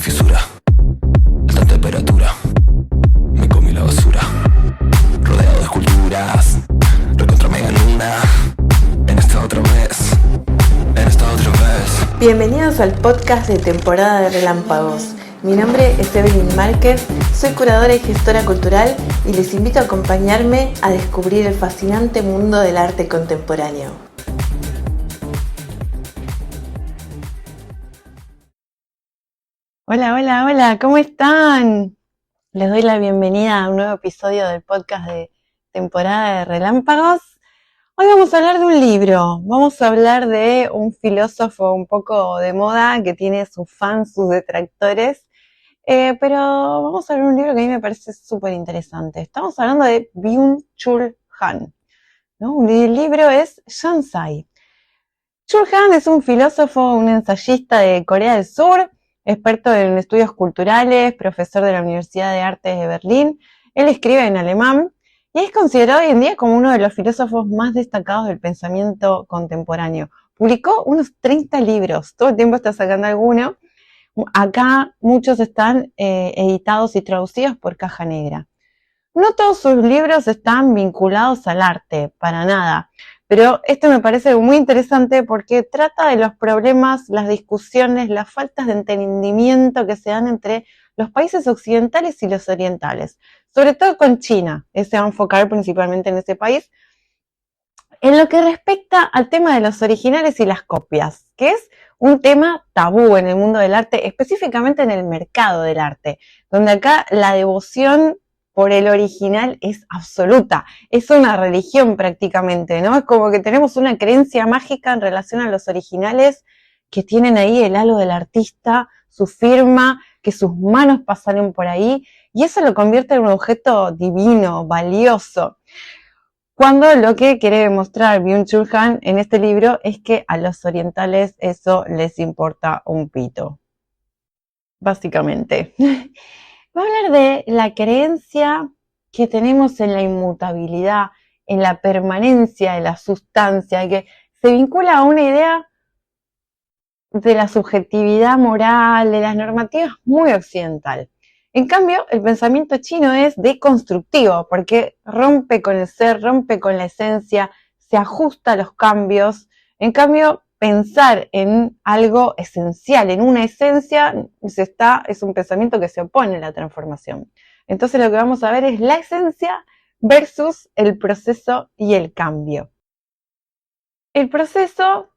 fisura, alta temperatura, me comí la basura, rodeado de esculturas, recontra mega luna, en esta otra vez. Bienvenidos al podcast de temporada de Relámpagos. Mi nombre es Evelyn Márquez, soy curadora y gestora cultural y les invito a acompañarme a descubrir el fascinante mundo del arte contemporáneo. Hola, ¿cómo están? Les doy la bienvenida a un nuevo episodio del podcast de temporada de Relámpagos. Hoy vamos a hablar de un libro, vamos a hablar de un filósofo un poco de moda que tiene sus fans, sus detractores, pero vamos a hablar de un libro que a mí me parece súper interesante. Estamos hablando de Byung-Chul Han, ¿no? El libro es Shanzai. Chul Han es un filósofo, un ensayista de Corea del Sur, experto en estudios culturales, profesor de la Universidad de Artes de Berlín. Él escribe en alemán y es considerado hoy en día como uno de los filósofos más destacados del pensamiento contemporáneo. Publicó unos 30 libros, todo el tiempo está sacando alguno. Acá muchos están editados y traducidos por Caja Negra. No todos sus libros están vinculados al arte, para nada, pero este me parece muy interesante porque trata de los problemas, las discusiones, las faltas de entendimiento que se dan entre los países occidentales y los orientales, sobre todo con China. Se va a enfocar principalmente en ese país. En lo que respecta al tema de los originales y las copias, que es un tema tabú en el mundo del arte, específicamente en el mercado del arte, donde acá la devoción por el original es absoluta, es una religión prácticamente, ¿no? Es como que tenemos una creencia mágica en relación a los originales que tienen ahí el halo del artista, su firma, que sus manos pasaron por ahí, y eso lo convierte en un objeto divino, valioso. Cuando lo que quiere demostrar Byung-Chul Han en este libro es que a los orientales eso les importa un pito, básicamente. Va a hablar de la creencia que tenemos en la inmutabilidad, en la permanencia de la sustancia, que se vincula a una idea de la subjetividad moral, de las normativas muy occidental. En cambio, el pensamiento chino es deconstructivo, porque rompe con el ser, rompe con la esencia, se ajusta a los cambios. En cambio, pensar en algo esencial, en una esencia, es un pensamiento que se opone a la transformación. Entonces lo que vamos a ver es la esencia versus el proceso y el cambio. El proceso,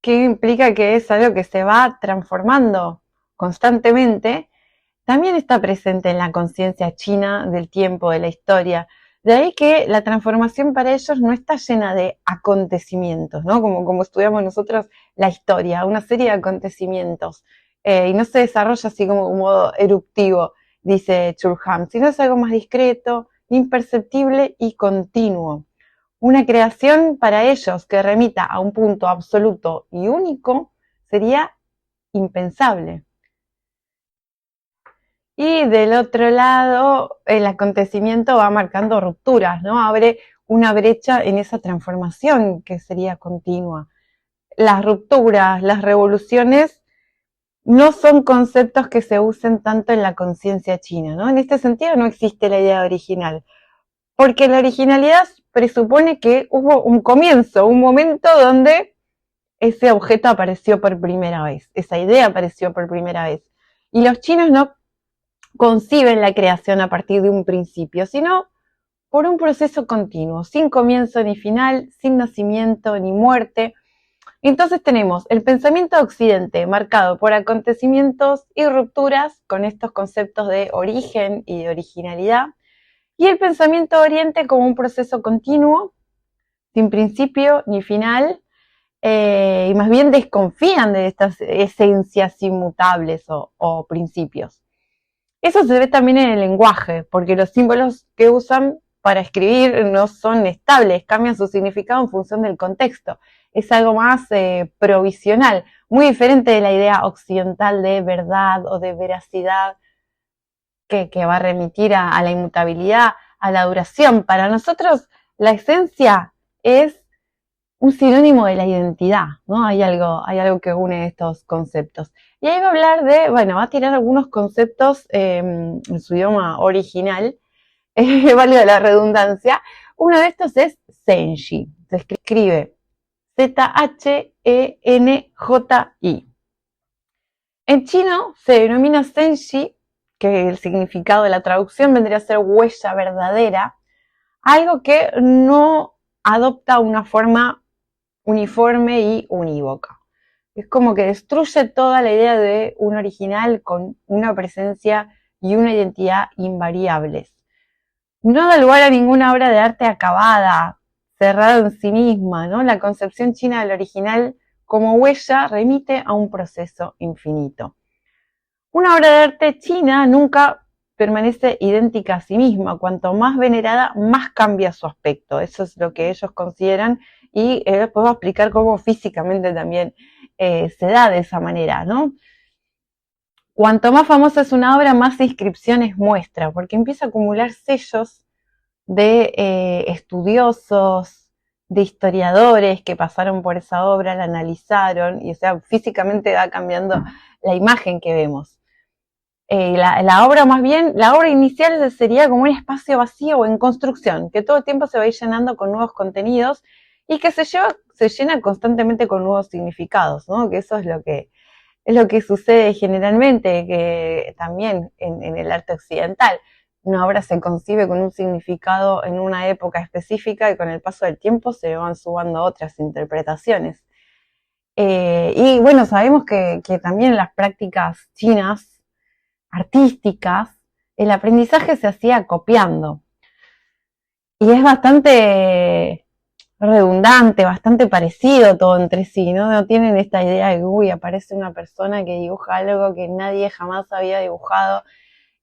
que implica que es algo que se va transformando constantemente, también está presente en la conciencia china del tiempo, de la historia. De ahí que la transformación para ellos no está llena de acontecimientos, ¿no? Como estudiamos nosotros la historia, una serie de acontecimientos. Y no se desarrolla así como un modo eruptivo, dice Chul Han, sino es algo más discreto, imperceptible y continuo. Una creación para ellos que remita a un punto absoluto y único sería impensable. Y del otro lado, el acontecimiento va marcando rupturas, ¿no? Abre una brecha en esa transformación que sería continua. Las rupturas, las revoluciones no son conceptos que se usen tanto en la conciencia china, ¿no? En este sentido no existe la idea original, porque la originalidad presupone que hubo un comienzo, un momento donde ese objeto apareció por primera vez, esa idea apareció por primera vez. Y los chinos no conciben la creación a partir de un principio, sino por un proceso continuo, sin comienzo ni final, sin nacimiento ni muerte. Entonces tenemos el pensamiento de Occidente marcado por acontecimientos y rupturas con estos conceptos de origen y de originalidad, y el pensamiento de Oriente como un proceso continuo, sin principio ni final, y más bien desconfían de estas esencias inmutables o principios. Eso se ve también en el lenguaje, porque los símbolos que usan para escribir no son estables, cambian su significado en función del contexto. Es algo más provisional, muy diferente de la idea occidental de verdad o de veracidad que va a remitir a la inmutabilidad, a la duración. Para nosotros la esencia es un sinónimo de la identidad, ¿no? Hay algo que une estos conceptos. Y ahí va a hablar de, bueno, va a tirar algunos conceptos en su idioma original, valga la redundancia. Uno de estos es Zenji, se escribe Z-H-E-N-J-I. En chino se denomina Zenji, que el significado de la traducción vendría a ser huella verdadera, algo que no adopta una forma uniforme y unívoca. Es como que destruye toda la idea de un original con una presencia y una identidad invariables. No da lugar a ninguna obra de arte acabada, cerrada en sí misma, ¿no? La concepción china del original como huella remite a un proceso infinito. Una obra de arte china nunca permanece idéntica a sí misma. Cuanto más venerada, más cambia su aspecto. Eso es lo que ellos consideran y puedo explicar cómo físicamente también se da de esa manera, ¿no? Cuanto más famosa es una obra, más inscripciones muestra, porque empieza a acumular sellos de estudiosos, de historiadores que pasaron por esa obra, la analizaron, y o sea, físicamente va cambiando la imagen que vemos. La obra más bien, la obra inicial sería como un espacio vacío o en construcción, que todo el tiempo se va a ir llenando con nuevos contenidos y que se llena constantemente con nuevos significados, ¿no? Que eso es lo que sucede generalmente, que también en el arte occidental. Una obra se concibe con un significado en una época específica y con el paso del tiempo se van sumando otras interpretaciones. Y bueno, sabemos que también en las prácticas chinas artísticas, el aprendizaje se hacía copiando. Y es bastante redundante, bastante parecido todo entre sí, ¿no? No tienen esta idea de, uy, aparece una persona que dibuja algo que nadie jamás había dibujado.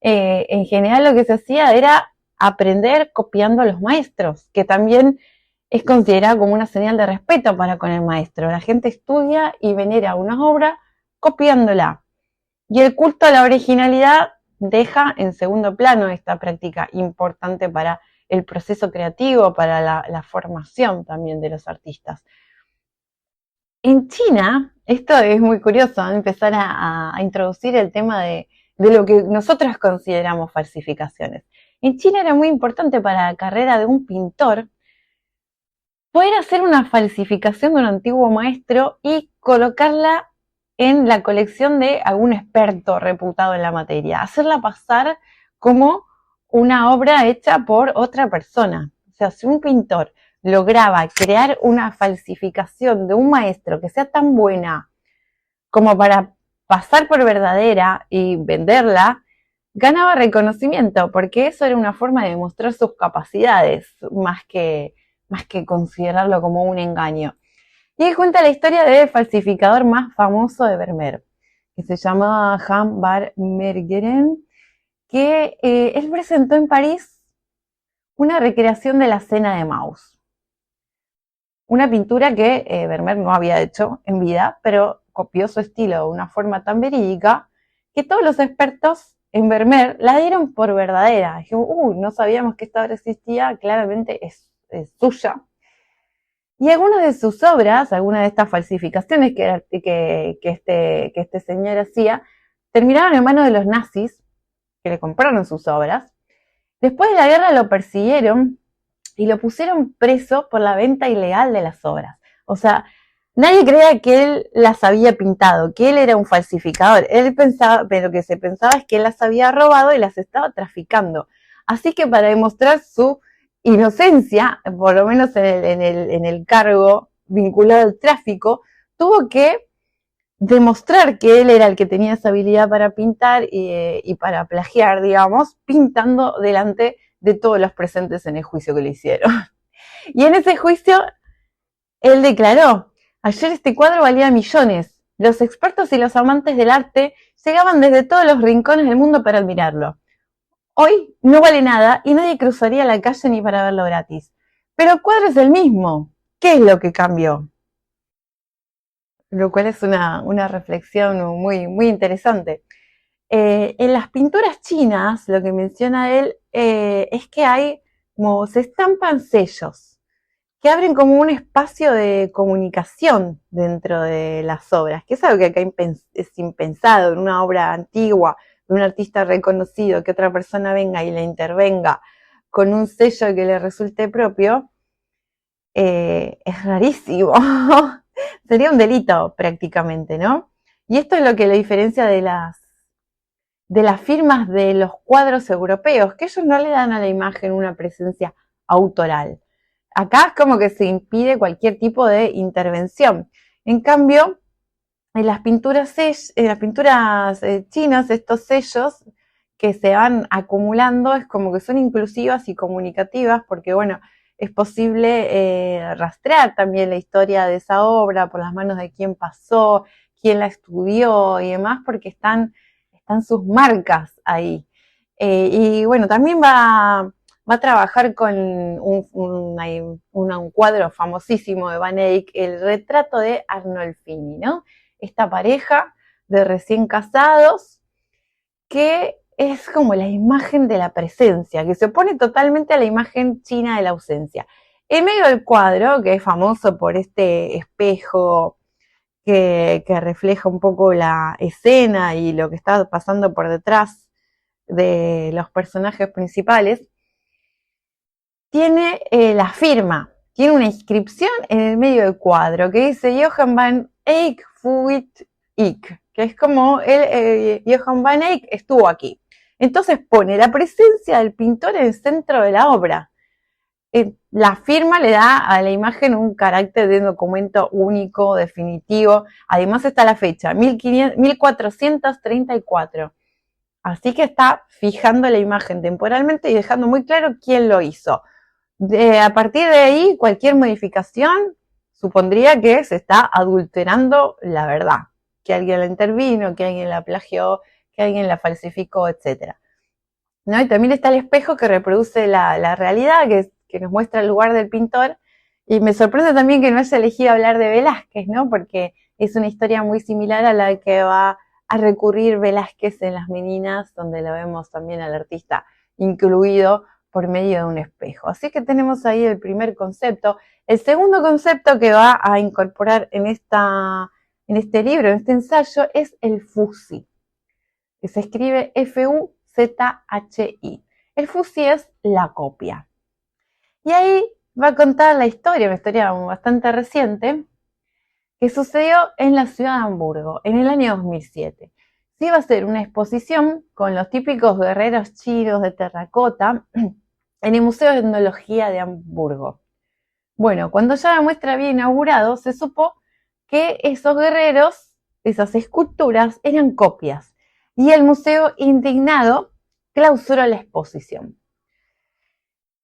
En general lo que se hacía era aprender copiando a los maestros, que también es considerado como una señal de respeto para con el maestro. La gente estudia y venera una obra copiándola. Y el culto a la originalidad deja en segundo plano esta práctica importante para el proceso creativo, para la formación también de los artistas. En China, esto es muy curioso, empezar a introducir el tema de lo que nosotros consideramos falsificaciones. En China era muy importante para la carrera de un pintor poder hacer una falsificación de un antiguo maestro y colocarla en la colección de algún experto reputado en la materia, hacerla pasar como una obra hecha por otra persona. O sea, si un pintor lograba crear una falsificación de un maestro que sea tan buena como para pasar por verdadera y venderla, ganaba reconocimiento, porque eso era una forma de demostrar sus capacidades, más que considerarlo como un engaño. Y ahí cuenta la historia del falsificador más famoso de Vermeer, que se llamaba Jan van Meegeren, que él presentó en París una recreación de la Cena de Maus. Una pintura que Vermeer no había hecho en vida, pero copió su estilo de una forma tan verídica que todos los expertos en Vermeer la dieron por verdadera. Dijeron, no sabíamos que esta obra existía, claramente es suya. Y algunas de sus obras, algunas de estas falsificaciones que este señor hacía, terminaron en manos de los nazis, que le compraron sus obras. Después de la guerra lo persiguieron y lo pusieron preso por la venta ilegal de las obras. O sea, nadie creía que él las había pintado, que él era un falsificador. Él pensaba, pero lo que se pensaba es que él las había robado y las estaba traficando. Así que para demostrar su inocencia, por lo menos en el cargo vinculado al tráfico, tuvo que demostrar que él era el que tenía esa habilidad para pintar y para plagiar, digamos, pintando delante de todos los presentes en el juicio que le hicieron. Y en ese juicio, él declaró, ayer este cuadro valía millones. Los expertos y los amantes del arte llegaban desde todos los rincones del mundo para admirarlo. Hoy no vale nada y nadie cruzaría la calle ni para verlo gratis. Pero el cuadro es el mismo. ¿Qué es lo que cambió? Lo cual es una reflexión muy, muy interesante. En las pinturas chinas, lo que menciona él es que hay, como se estampan sellos, que abren como un espacio de comunicación dentro de las obras, que es algo que acá es impensado en una obra antigua, de un artista reconocido, que otra persona venga y le intervenga con un sello que le resulte propio, es rarísimo. Sería un delito prácticamente, ¿no? Y esto es lo que lo diferencia de las firmas de los cuadros europeos, que ellos no le dan a la imagen una presencia autoral. Acá es como que se impide cualquier tipo de intervención. En cambio, en las pinturas chinas, estos sellos que se van acumulando es como que son inclusivas y comunicativas, porque bueno, es posible rastrear también la historia de esa obra por las manos de quién pasó, quién la estudió y demás, porque están sus marcas ahí. Y bueno, también va a trabajar con un cuadro famosísimo de Van Eyck, el retrato de Arnolfini, ¿no? Esta pareja de recién casados que es como la imagen de la presencia, que se opone totalmente a la imagen china de la ausencia. En medio del cuadro, que es famoso por este espejo que refleja un poco la escena y lo que está pasando por detrás de los personajes principales, tiene la firma, tiene una inscripción en el medio del cuadro que dice Johann van Eyck fuit ik, que es como Johann van Eyck estuvo aquí. Entonces pone la presencia del pintor en el centro de la obra. La firma le da a la imagen un carácter de documento único, definitivo. Además está la fecha, 1434. Así que está fijando la imagen temporalmente y dejando muy claro quién lo hizo. A partir de ahí, cualquier modificación supondría que se está adulterando la verdad, que alguien la intervino, que alguien la plagió, que alguien la falsificó, etc. ¿No? Y también está el espejo que reproduce la realidad, que nos muestra el lugar del pintor. Y me sorprende también que no haya elegido hablar de Velázquez, ¿no? Porque es una historia muy similar a la que va a recurrir Velázquez en Las Meninas, donde lo vemos también al artista incluido por medio de un espejo. Así que tenemos ahí el primer concepto. El segundo concepto que va a incorporar en este libro, en este ensayo, es el fusi, que se escribe F-U-Z-H-I. El fusi es la copia. Y ahí va a contar la historia, una historia bastante reciente, que sucedió en la ciudad de Hamburgo, en el año 2007. Se iba a hacer una exposición con los típicos guerreros chinos de terracota en el Museo de Etnología de Hamburgo. Bueno, cuando ya la muestra había inaugurado, se supo que esos guerreros, esas esculturas, eran copias. Y el museo, indignado, clausuró la exposición.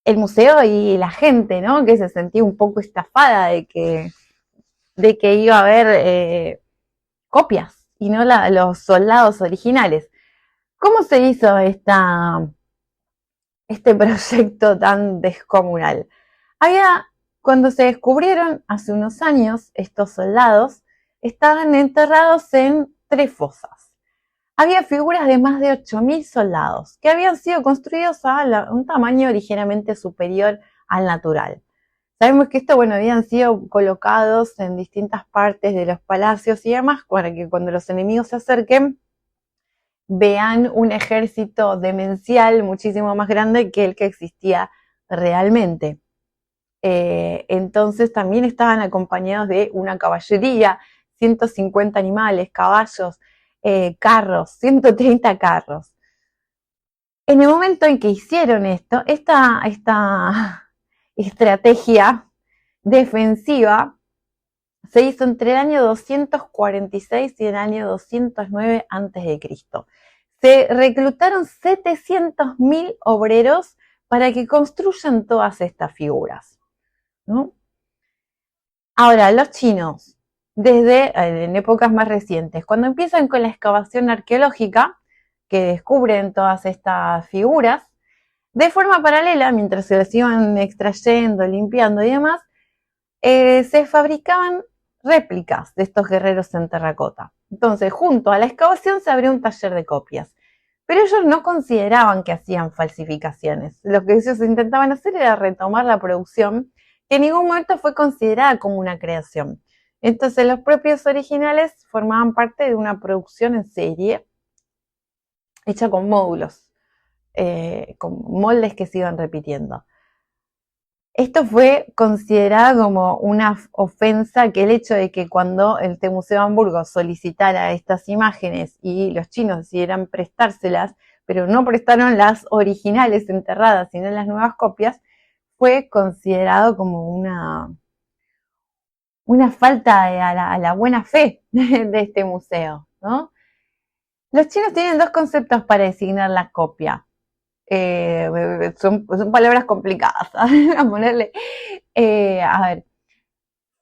El museo y la gente, ¿no? Que se sentía un poco estafada de que iba a haber copias y no los soldados originales. ¿Cómo se hizo este proyecto tan descomunal? Cuando se descubrieron hace unos años, estos soldados estaban enterrados en 3 fosas. Había figuras de más de 8.000 soldados que habían sido construidos a un tamaño ligeramente superior al natural. Sabemos que habían sido colocados en distintas partes de los palacios y demás para que cuando los enemigos se acerquen vean un ejército demencial muchísimo más grande que el que existía realmente. Entonces también estaban acompañados de una caballería, 150 animales, caballos, carros, 130 carros. En el momento en que hicieron esta estrategia defensiva se hizo entre el año 246 y el año 209 a.C. Se reclutaron 700.000 obreros para que construyan todas estas figuras, ¿no? Ahora, los chinos, en épocas más recientes, cuando empiezan con la excavación arqueológica, que descubren todas estas figuras, de forma paralela, mientras se las iban extrayendo, limpiando y demás, se fabricaban réplicas de estos guerreros en terracota. Entonces, junto a la excavación se abrió un taller de copias. Pero ellos no consideraban que hacían falsificaciones. Lo que ellos intentaban hacer era retomar la producción que en ningún momento fue considerada como una creación. Entonces los propios originales formaban parte de una producción en serie hecha con módulos, con moldes que se iban repitiendo. Esto fue considerado como una ofensa, que el hecho de que cuando el Museo de Hamburgo solicitara estas imágenes y los chinos decidieran prestárselas, pero no prestaron las originales enterradas, sino las nuevas copias, fue considerado como una falta a la buena fe de este museo, ¿no? Los chinos tienen dos conceptos para designar la copia. Son palabras complicadas. A ponerle. A ver,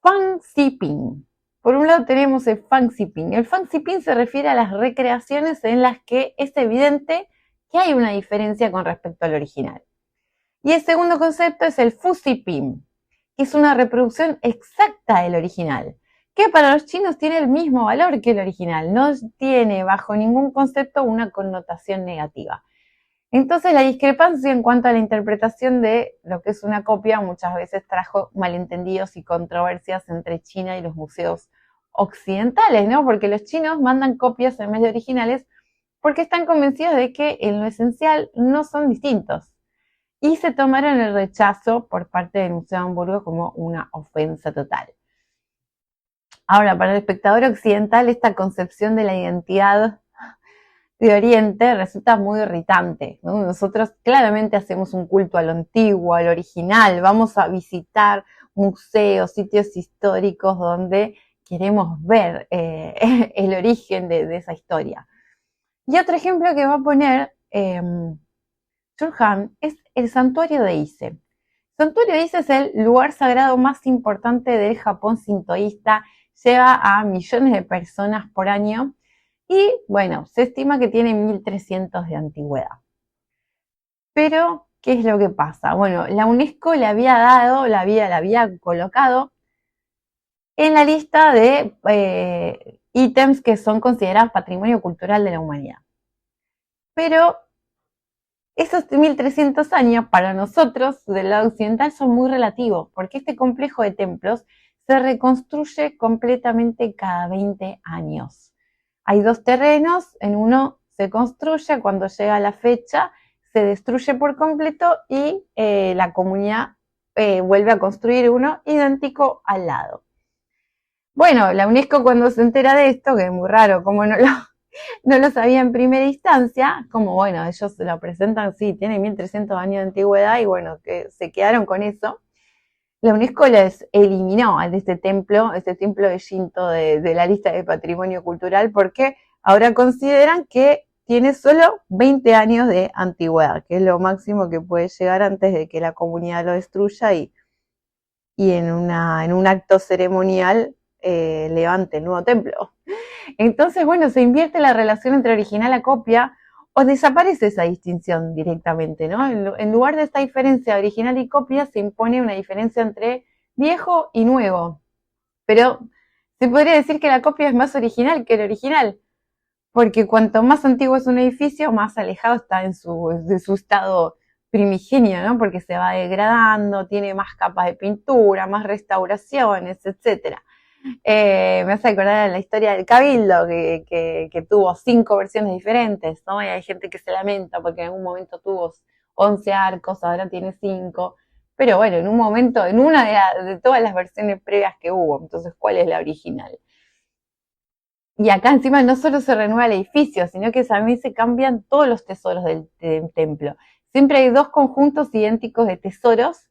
fanxiping. Por un lado tenemos el fanxiping. El fanxiping se refiere a las recreaciones en las que es evidente que hay una diferencia con respecto al original. Y el segundo concepto es el fuziping, que es una reproducción exacta del original, que para los chinos tiene el mismo valor que el original, no tiene bajo ningún concepto una connotación negativa. Entonces la discrepancia en cuanto a la interpretación de lo que es una copia muchas veces trajo malentendidos y controversias entre China y los museos occidentales, ¿no? Porque los chinos mandan copias en vez de originales porque están convencidos de que en lo esencial no son distintos. Y se tomaron el rechazo por parte del Museo de Hamburgo como una ofensa total. Ahora, para el espectador occidental, esta concepción de la identidad de Oriente resulta muy irritante, ¿no? Nosotros claramente hacemos un culto a lo antiguo, al original, vamos a visitar museos, sitios históricos donde queremos ver el origen de esa historia. Y otro ejemplo que va a poner Churhan es el santuario de Ise. El santuario de Ise es el lugar sagrado más importante del Japón sintoísta, lleva a millones de personas por año y, bueno, se estima que tiene 1300 de antigüedad. Pero, ¿qué es lo que pasa? Bueno, la UNESCO le había dado, la había colocado en la lista de ítems que son considerados patrimonio cultural de la humanidad. Pero esos 1300 años para nosotros del lado occidental son muy relativos, porque este complejo de templos se reconstruye completamente cada 20 años. Hay dos terrenos, en uno se construye, cuando llega la fecha se destruye por completo y la comunidad vuelve a construir uno idéntico al lado. Bueno, la UNESCO cuando se entera de esto, que es muy raro, como no lo sabía en primera instancia, como bueno, ellos lo presentan, sí, tiene 1300 años de antigüedad y bueno, que se quedaron con eso. La UNESCO les eliminó a este templo de Shinto de la lista de patrimonio cultural porque ahora consideran que tiene solo 20 años de antigüedad, que es lo máximo que puede llegar antes de que la comunidad lo destruya y en un acto ceremonial levante el nuevo templo. Entonces, bueno, se invierte la relación entre original a copia o desaparece esa distinción directamente, ¿no? En lugar de esta diferencia original y copia se impone una diferencia entre viejo y nuevo. Pero se podría decir que la copia es más original que el original, porque cuanto más antiguo es un edificio, más alejado está de su estado primigenio, ¿no? Porque se va degradando, tiene más capas de pintura, más restauraciones, etcétera. Me hace acordar la historia del Cabildo, que tuvo 5 versiones diferentes, ¿no? Y hay gente que se lamenta porque en algún momento tuvo 11 arcos, ahora tiene 5. Pero bueno, en un momento, en una de todas las versiones previas que hubo, entonces, ¿cuál es la original? Y acá encima no solo se renueva el edificio, sino que también se cambian todos los tesoros del templo. Siempre hay 2 conjuntos idénticos de tesoros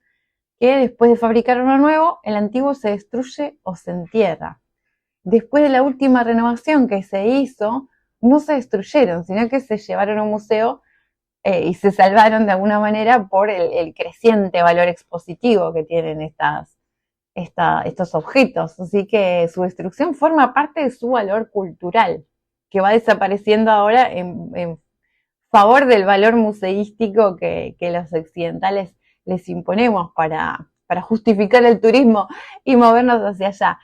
que después de fabricar uno nuevo, el antiguo se destruye o se entierra. Después de la última renovación que se hizo, no se destruyeron, sino que se llevaron a un museo y se salvaron de alguna manera por el creciente valor expositivo que tienen estos objetos. Así que su destrucción forma parte de su valor cultural, que va desapareciendo ahora en favor del valor museístico que los occidentales les imponemos para justificar el turismo y movernos hacia allá.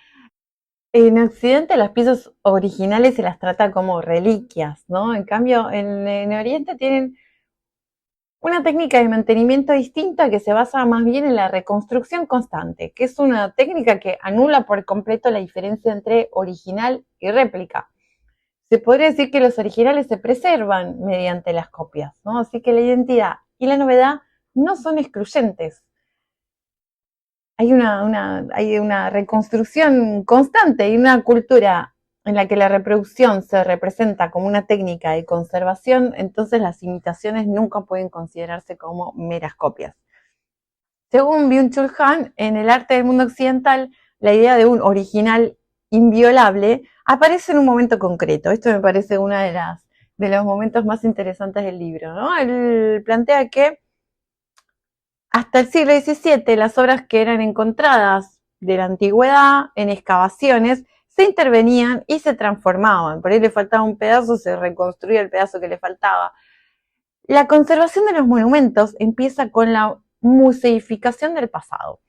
En Occidente las piezas originales se las trata como reliquias, ¿no? En cambio, en Oriente tienen una técnica de mantenimiento distinta que se basa más bien en la reconstrucción constante, que es una técnica que anula por completo la diferencia entre original y réplica. Se podría decir que los originales se preservan mediante las copias, ¿no? Así que la identidad y la novedad no son excluyentes. Hay una reconstrucción constante y una cultura en la que la reproducción se representa como una técnica de conservación, entonces las imitaciones nunca pueden considerarse como meras copias. Según Byung-Chul Han, en el arte del mundo occidental, la idea de un original inviolable aparece en un momento concreto. Esto me parece uno de los momentos más interesantes del libro, ¿no? Él plantea que hasta el siglo XVII las obras que eran encontradas de la antigüedad en excavaciones se intervenían y se transformaban. Por ahí le faltaba un pedazo, se reconstruía el pedazo que le faltaba. La conservación de los monumentos empieza con la museificación del pasado,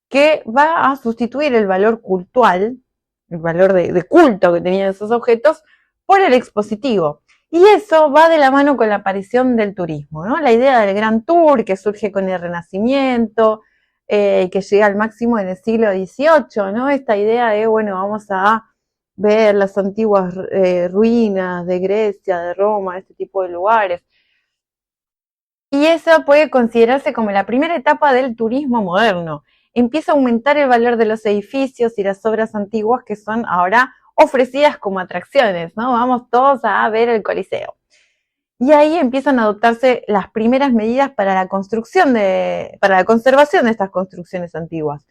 que va a sustituir el valor cultural, el valor de culto que tenían esos objetos, por el expositivo. Y eso va de la mano con la aparición del turismo, ¿no? La idea del Gran Tour que surge con el Renacimiento, que llega al máximo en el siglo XVIII, ¿no? Esta idea de, bueno, vamos a ver las antiguas ruinas de Grecia, de Roma, este tipo de lugares. Y eso puede considerarse como la primera etapa del turismo moderno. Empieza a aumentar el valor de los edificios y las obras antiguas que son ahora ofrecidas como atracciones, ¿no? Vamos todos a ver el Coliseo. Y ahí empiezan a adoptarse las primeras medidas para la conservación de estas construcciones antiguas.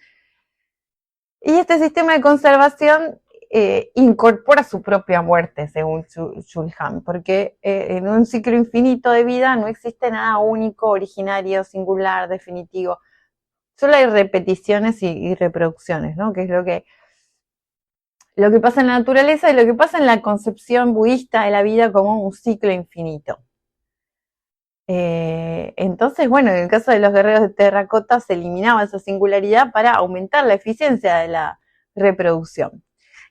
Y este sistema de conservación incorpora su propia muerte, según Chul-Han, porque en un ciclo infinito de vida no existe nada único, originario, singular, definitivo. Solo hay repeticiones y reproducciones, ¿no? Que es lo que pasa en la naturaleza y lo que pasa en la concepción budista de la vida como un ciclo infinito. Entonces, bueno, en el caso de los guerreros de terracota se eliminaba esa singularidad para aumentar la eficiencia de la reproducción.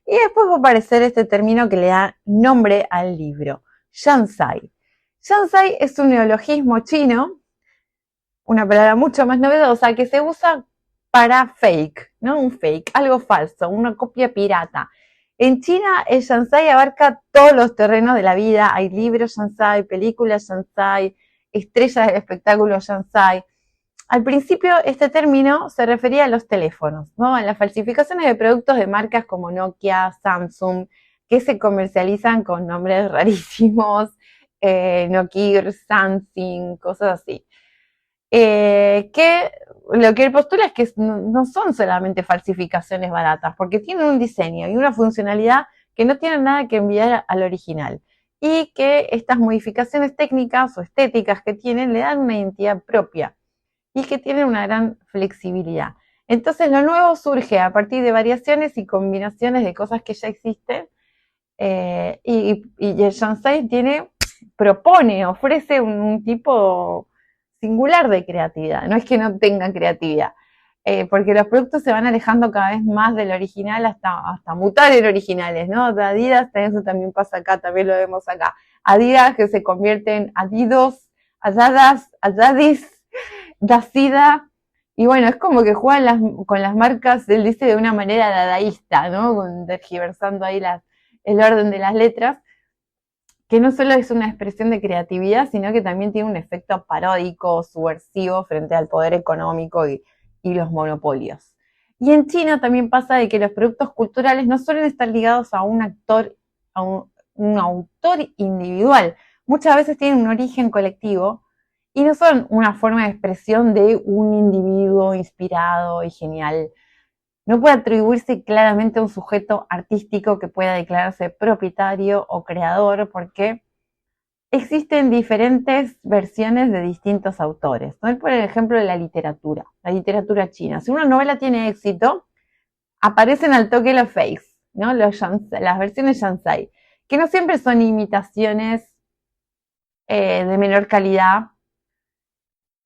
Y después va a aparecer este término que le da nombre al libro, Shansai. Shansai es un neologismo chino, una palabra mucho más novedosa, que se usa para fake, ¿no? Un fake, algo falso, una copia pirata. En China, el Shansai abarca todos los terrenos de la vida. Hay libros Shansai, películas Shansai, estrellas del espectáculo Shansai. Al principio, este término se refería a los teléfonos, ¿no? A las falsificaciones de productos de marcas como Nokia, Samsung, que se comercializan con nombres rarísimos, Nokia, Samsung, cosas así. Que lo que él postula es que no son solamente falsificaciones baratas, porque tienen un diseño y una funcionalidad que no tienen nada que enviar al original. Y que estas modificaciones técnicas o estéticas que tienen le dan una identidad propia y que tienen una gran flexibilidad. Entonces lo nuevo surge a partir de variaciones y combinaciones de cosas que ya existen, y el Shansai ofrece un tipo singular de creatividad, no es que no tengan creatividad, porque los productos se van alejando cada vez más del original hasta mutar en originales, ¿no? De Adidas, eso también pasa acá, también lo vemos acá. Adidas que se convierte en Adidas, Adadis, Dacida, y bueno, es como que juegan con las marcas, él dice, de una manera dadaísta, ¿no? Tergiversando ahí el orden de las letras, que no solo es una expresión de creatividad, sino que también tiene un efecto paródico, subversivo frente al poder económico y los monopolios. Y en China también pasa de que los productos culturales no suelen estar ligados a un actor, a un autor individual. Muchas veces tienen un origen colectivo y no son una forma de expresión de un individuo inspirado y genial. No puede atribuirse claramente a un sujeto artístico que pueda declararse propietario o creador, porque existen diferentes versiones de distintos autores. ¿No? Por ejemplo, la literatura china. Si una novela tiene éxito, aparecen al toque los fakes, ¿no? Las versiones Shansai, que no siempre son imitaciones de menor calidad,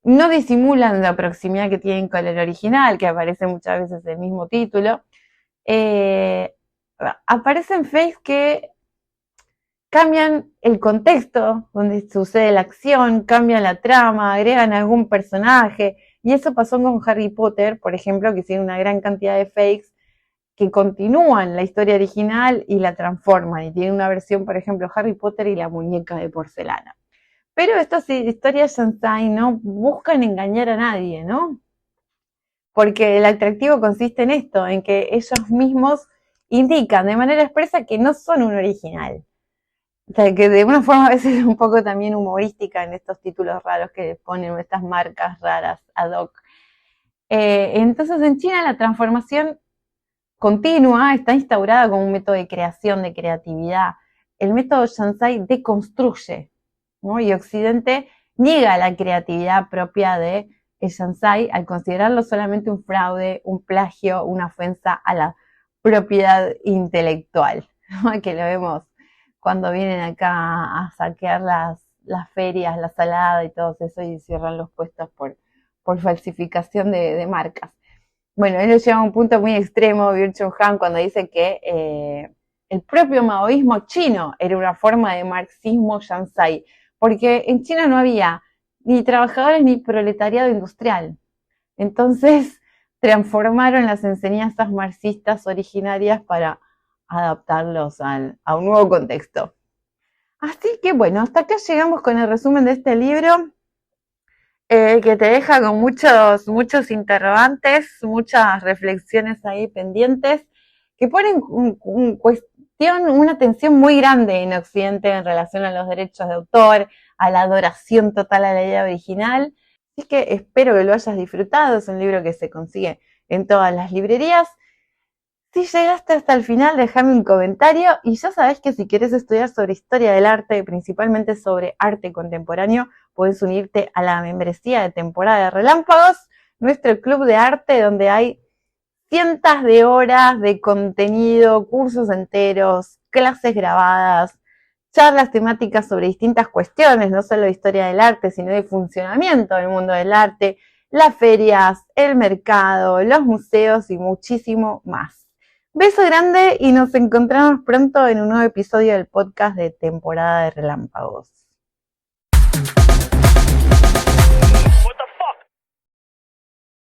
no disimulan la proximidad que tienen con el original, que aparece muchas veces el mismo título. Aparecen fakes que cambian el contexto donde sucede la acción, cambian la trama, agregan algún personaje, y eso pasó con Harry Potter, por ejemplo, que hicieron una gran cantidad de fakes que continúan la historia original y la transforman, y tienen una versión, por ejemplo, Harry Potter y la muñeca de porcelana. Pero estas historias Shansai no buscan engañar a nadie, ¿no? Porque el atractivo consiste en esto, en que ellos mismos indican de manera expresa que no son un original. O sea, que de una forma a veces es un poco también humorística en estos títulos raros que ponen estas marcas raras ad hoc. Entonces en China la transformación continua está instaurada como un método de creación, de creatividad. El método Shansai deconstruye, ¿no? Y Occidente niega la creatividad propia de el Shansai al considerarlo solamente un fraude, un plagio, una ofensa a la propiedad intelectual, ¿no? Que lo vemos cuando vienen acá a saquear las ferias, la salada y todo eso, y cierran los puestos por falsificación de marcas. Bueno, él lo lleva a un punto muy extremo, Byung-Chul Han, cuando dice que el propio maoísmo chino era una forma de marxismo Shansai, porque en China no había ni trabajadores ni proletariado industrial. Entonces transformaron las enseñanzas marxistas originarias para adaptarlos a un nuevo contexto. Así que bueno, hasta acá llegamos con el resumen de este libro, que te deja con muchos interrogantes, muchas reflexiones ahí pendientes, que ponen en cuestión una tensión muy grande en Occidente en relación a los derechos de autor, a la adoración total a la idea original. Así que espero que lo hayas disfrutado, es un libro que se consigue en todas las librerías. Si llegaste hasta el final, déjame un comentario, y ya sabes que si quieres estudiar sobre historia del arte, principalmente sobre arte contemporáneo, puedes unirte a la membresía de temporada de Relámpagos, nuestro club de arte donde hay cientos de horas de contenido, cursos enteros, clases grabadas, charlas temáticas sobre distintas cuestiones, no solo de historia del arte, sino de funcionamiento del mundo del arte, las ferias, el mercado, los museos y muchísimo más. Beso grande y nos encontramos pronto en un nuevo episodio del podcast de temporada de Relámpagos.